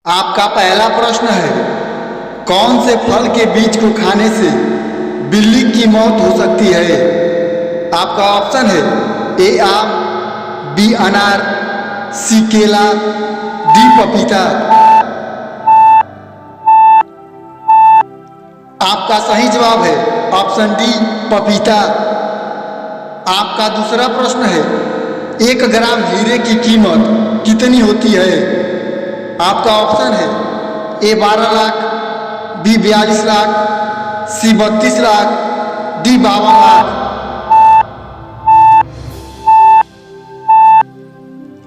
आपका पहला प्रश्न है, कौन से फल के बीज को खाने से बिल्ली की मौत हो सकती है? आपका ऑप्शन है ए आम, बी अनार, सी केला, डी पपीता। आपका सही जवाब है ऑप्शन डी पपीता। आपका दूसरा प्रश्न है, 1 ग्राम हीरे की कीमत कितनी होती है? आपका ऑप्शन है ए 12 लाख, बी 42 लाख, सी 32 लाख, डी 52 लाख।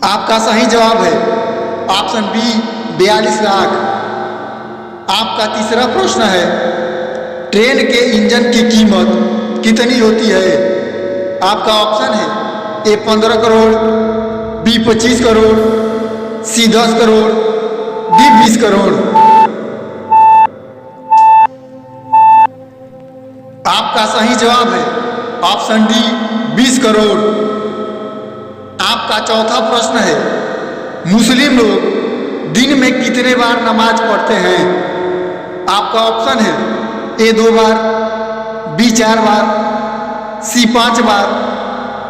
आपका सही जवाब है ऑप्शन बी 42 लाख। आपका तीसरा प्रश्न है, ट्रेन के इंजन की कीमत कितनी होती है? आपका ऑप्शन है ए 15 करोड़, बी 25 करोड़, सी 10 करोड़, डी 20 करोड़। आपका सही जवाब है ऑप्शन डी 20 करोड़। आपका चौथा प्रश्न है, मुस्लिम लोग दिन में कितने बार नमाज पढ़ते हैं? आपका ऑप्शन है ए 2 बार, बी 4 बार, सी 5 बार,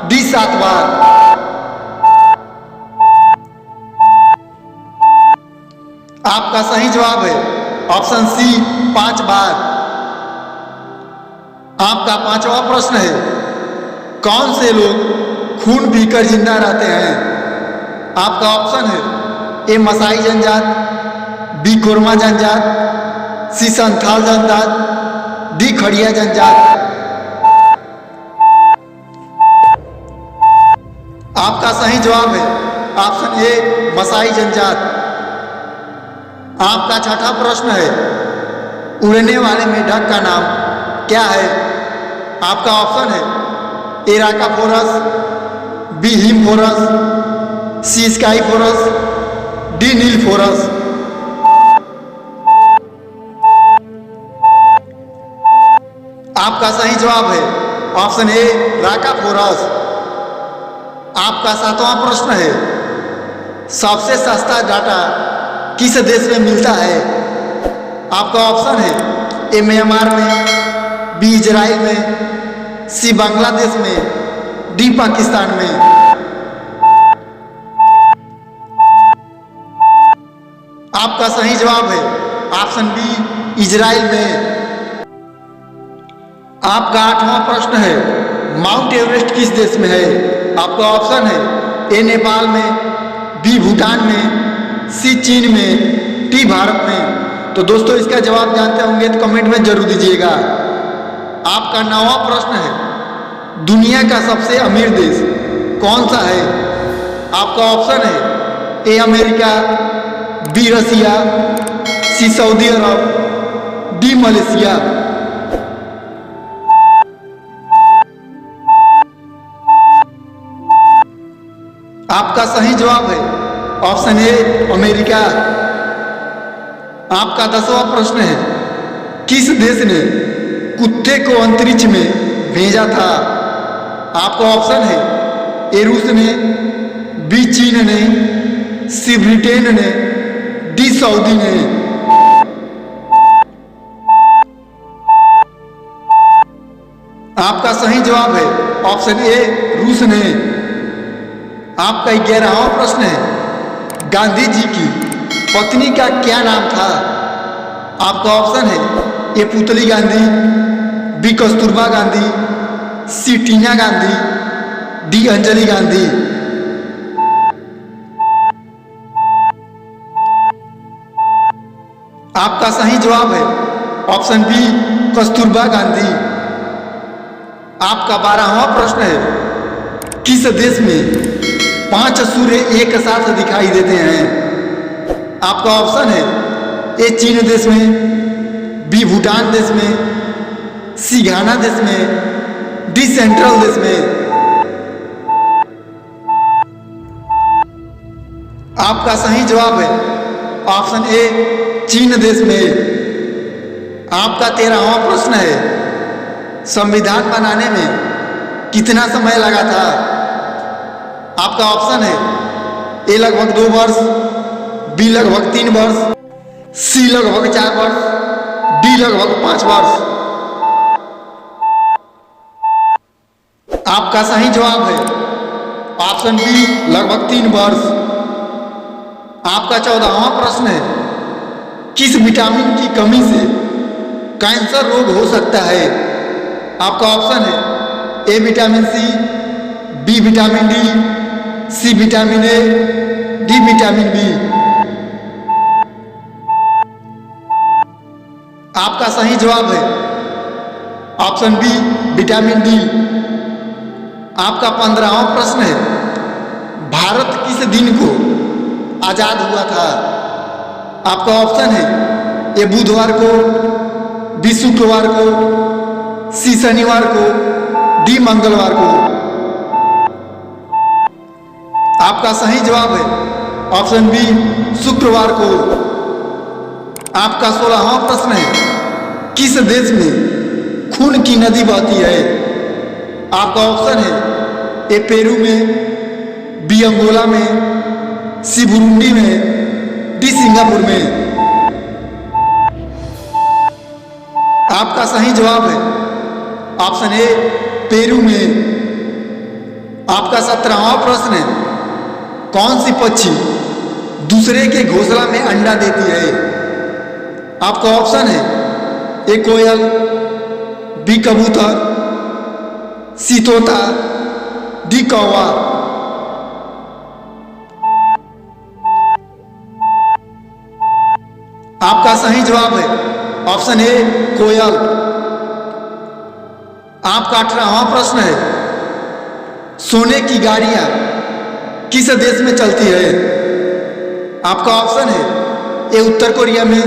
डी 7 बार। आपका सही जवाब है ऑप्शन सी 5 बार। आपका पांचवा प्रश्न है, कौन से लोग खून पीकर जिंदा रहते हैं? आपका ऑप्शन है ए मसाई जनजात, बी कोरमा जनजात, सी संथाल जनजात, डी खड़िया जनजात। आपका सही जवाब है ऑप्शन ए मसाई जनजात। आपका छठा प्रश्न है, उड़ने वाले मेढक का नाम क्या है? आपका ऑप्शन है ए राकाफोरस, बी हिमफोरस, सी स्काईफोरस, डी नीलफोरस। आपका सही जवाब है ऑप्शन ए राकाफोरस। आपका सातवां प्रश्न है, सबसे सस्ता डाटा किस देश में मिलता है? आपका ऑप्शन है ए म्यांमार में, बी इजराइल में, सी बांग्लादेश में, डी पाकिस्तान में। आपका सही जवाब है ऑप्शन बी इजराइल में। आपका आठवां प्रश्न है, माउंट एवरेस्ट किस देश में है? आपका ऑप्शन है ए नेपाल में, बी भूटान में, सी चीन में, डी भारत में। तो दोस्तों इसका जवाब जानते होंगे तो कमेंट में जरूर दीजिएगा। आपका 9वां प्रश्न है, दुनिया का सबसे अमीर देश कौन सा है? आपका ऑप्शन है A America, B Russia, C Saudi Arab, D Malaysia. आपका सही जवाब है ऑप्शन ए अमेरिका। आपका 10वां प्रश्न है, किस देश ने कुत्ते को अंतरिक्ष में भेजा था? आपका ऑप्शन है ए रूस ने, बी चीन ने, सी ब्रिटेन ने, डी सऊदी ने। आपका सही जवाब है ऑप्शन ए रूस ने। आपका 11वां प्रश्न है, गांधी जी की पत्नी का क्या नाम था? आपका ऑप्शन है ए पुतली गांधी, बी कस्तूरबा गांधी, सी टीना गांधी, डी अंजलि गांधी। आपका सही जवाब है ऑप्शन बी कस्तूरबा गांधी। आपका 12वां प्रश्न है, किस देश में 5 सूर्य एक साथ दिखाई देते हैं? आपका ऑप्शन है ए चीन देश में, बी भूटान देश में, सी घाना देश में, डी सेंट्रल देश में। आपका सही जवाब है ऑप्शन ए चीन देश में। आपका 13वां प्रश्न है, संविधान बनाने में कितना समय लगा था? आपका ऑप्शन है ए लगभग 2 वर्ष, बी लगभग 3 वर्ष, सी लगभग 4 वर्ष, डी लगभग 5 वर्ष। आपका सही जवाब है ऑप्शन बी लगभग 3 वर्ष। आपका 14वां प्रश्न है, किस विटामिन की कमी से कैंसर रोग हो सकता है? आपका ऑप्शन है A vitamin C, B vitamin D, C vitamin A, D vitamin B. आपका सही जवाब है ऑप्शन बी विटामिन डी। आपका 15वां प्रश्न है, भारत किस दिन को आजाद हुआ था? आपका ऑप्शन है ए बुधवार को, बी शुक्रवार को, सी शनिवार को, डी मंगलवार को। आपका सही जवाब है ऑप्शन बी शुक्रवार को। आपका 16वां प्रश्न है, किस देश में खून की नदी बहती है? आपका ऑप्शन है ए पेरू में, बी अंगोला में, सी बुरुंडी में, डी सिंगापुर में। आपका सही जवाब है ऑप्शन ए पेरू में। आपका 17वां प्रश्न है, कौन सी पक्षी दूसरे के घोंसला में अंडा देती है? आपका ऑप्शन है ए कोयल, बी कबूतर, सी तोता, डी कौवा। आपका सही जवाब है ऑप्शन ए कोयल। आपका 18वां प्रश्न है, सोने की गाड़ियां किस देश में चलती है? आपका ऑप्शन है ए उत्तर कोरिया में,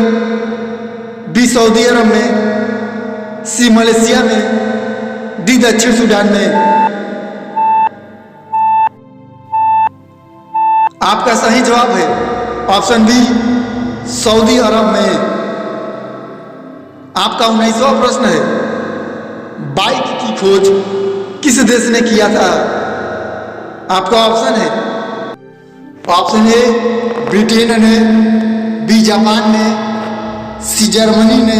बी सऊदी अरब में, सी मलेशिया में, डी दक्षिण सूडान में। आपका सही जवाब है ऑप्शन बी सऊदी अरब में। आपका 19वां प्रश्न है, बाइक की खोज किस देश ने किया था? आपका ऑप्शन है ऑप्शन ए ब्रिटेन ने, बी जापान ने, सी जर्मनी ने,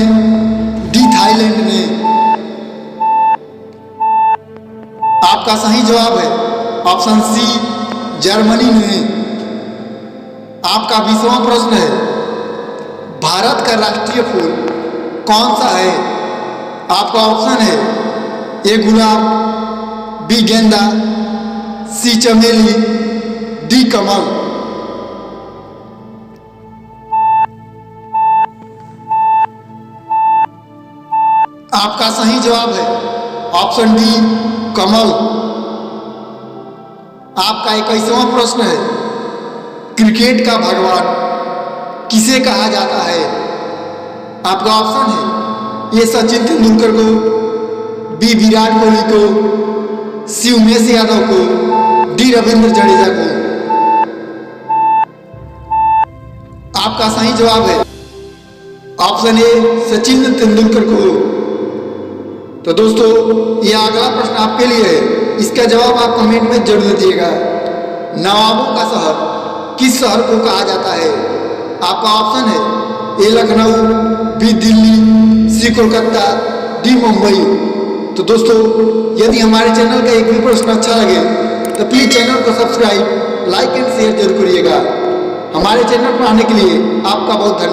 डी थाईलैंड ने। आपका सही जवाब है ऑप्शन सी जर्मनी ने। आपका 20वां प्रश्न है, भारत का राष्ट्रीय फूल कौन सा है? आपका ऑप्शन है ए गुलाब, बी गेंदा, सी चमेली, डी कमल। आपका सही जवाब है ऑप्शन डी कमल। आपका 21वां प्रश्न है, क्रिकेट का भगवान किसे कहा जाता है? आपका ऑप्शन है ए सचिन तेंदुलकर को, बी विराट कोहली को, सी उमेश यादव को, डी रविंद्र जडेजा को। आपका सही जवाब है ऑप्शन ए सचिन तेंदुलकर को। तो दोस्तों, यह अगला प्रश्न आपके लिए है, इसका जवाब आप कमेंट में जरूर दीजिएगा। नवाबों का शहर किस शहर को कहा जाता है? आपका ऑप्शन है ए लखनऊ, बी दिल्ली, सी कोलकाता, डी मुंबई। तो दोस्तों, यदि हमारे चैनल का एक भी प्रश्न अच्छा लगे तो प्लीज़ चैनल को सब्सक्राइब, लाइक एंड शेयर जरूर करिएगा। हमारे चैनल पर आने के लिए आपका बहुत धन्यवाद।